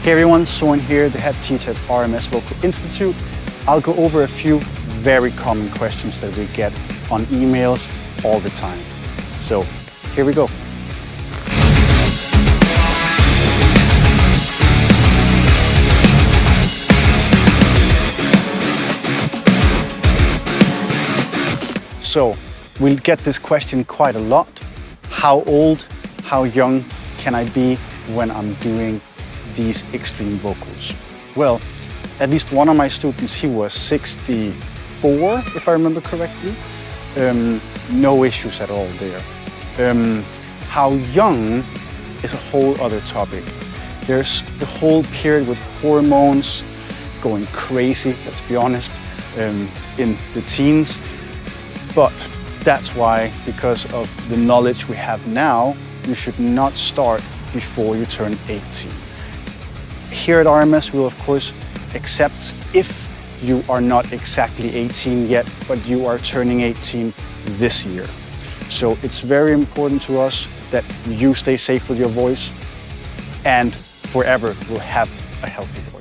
Hey everyone, Soren here, the head teacher at RMS Vocal Institute. I'll go over a few very common questions that we get on emails all the time. So here we go. So we'll get this question quite a lot. How old, how young can I be when I'm doing these extreme vocals? Well, at least one of my students, he was 64, if I remember correctly. No issues at all there. How young is a whole other topic. There's the whole period with hormones going crazy, let's be honest, in the teens. But that's why, because of the knowledge we have now, you should not start before you turn 18. Here at RMS, we'll of course accept if you are not exactly 18 yet, but you are turning 18 this year. So it's very important to us that you stay safe with your voice and forever will have a healthy voice.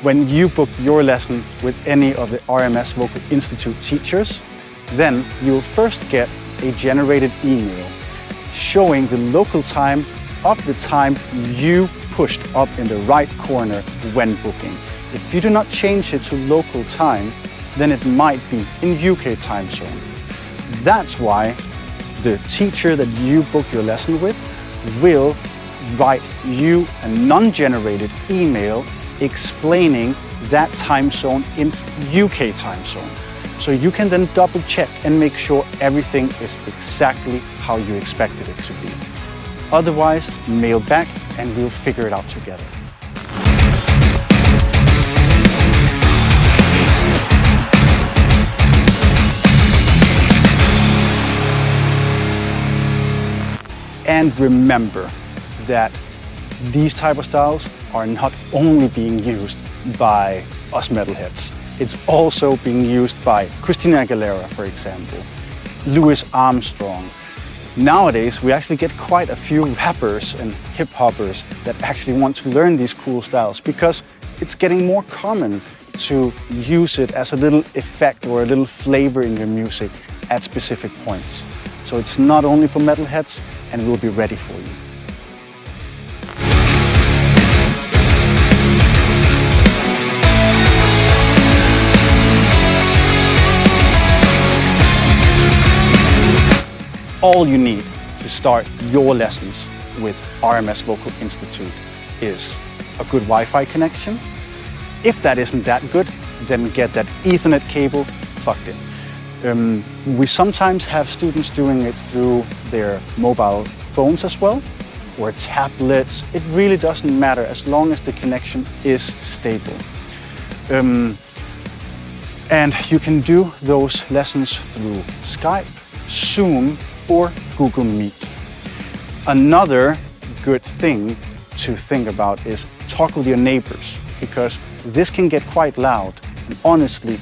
When you book your lesson with any of the RMS Vocal Institute teachers, then you will first get a generated email showing the local time of the time you pushed up in the right corner when booking. If you do not change it to local time, then it might be in UK time zone. That's why the teacher that you book your lesson with will write you a non-generated email explaining that time zone in UK time zone. So you can then double check and make sure everything is exactly how you expected it to be. Otherwise, mail back and we'll figure it out together. And remember that these type of styles are not only being used by us metalheads. It's also being used by Christina Aguilera, for example, Louis Armstrong. Nowadays, we actually get quite a few rappers and hip-hoppers that actually want to learn these cool styles because it's getting more common to use it as a little effect or a little flavor in your music at specific points. So it's not only for metalheads, and we'll be ready for you. All you need to start your lessons with RMS Vocal Institute is a good Wi-Fi connection. If that isn't that good, then get that Ethernet cable plugged in. We sometimes have students doing it through their mobile phones as well, or tablets. It really doesn't matter as long as the connection is stable. And you can do those lessons through Skype, Zoom, or Google Meet. Another good thing to think about is talk with your neighbors, because this can get quite loud. And honestly,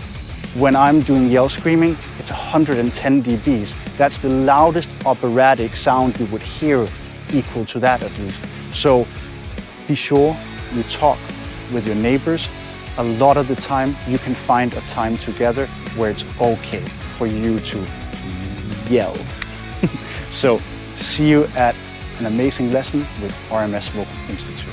when I'm doing yell screaming, it's 110 dBs. That's the loudest operatic sound you would hear, equal to that at least. So be sure you talk with your neighbors. A lot of the time you can find a time together where it's okay for you to yell. So see you at an amazing lesson with RMS Vocal Institute.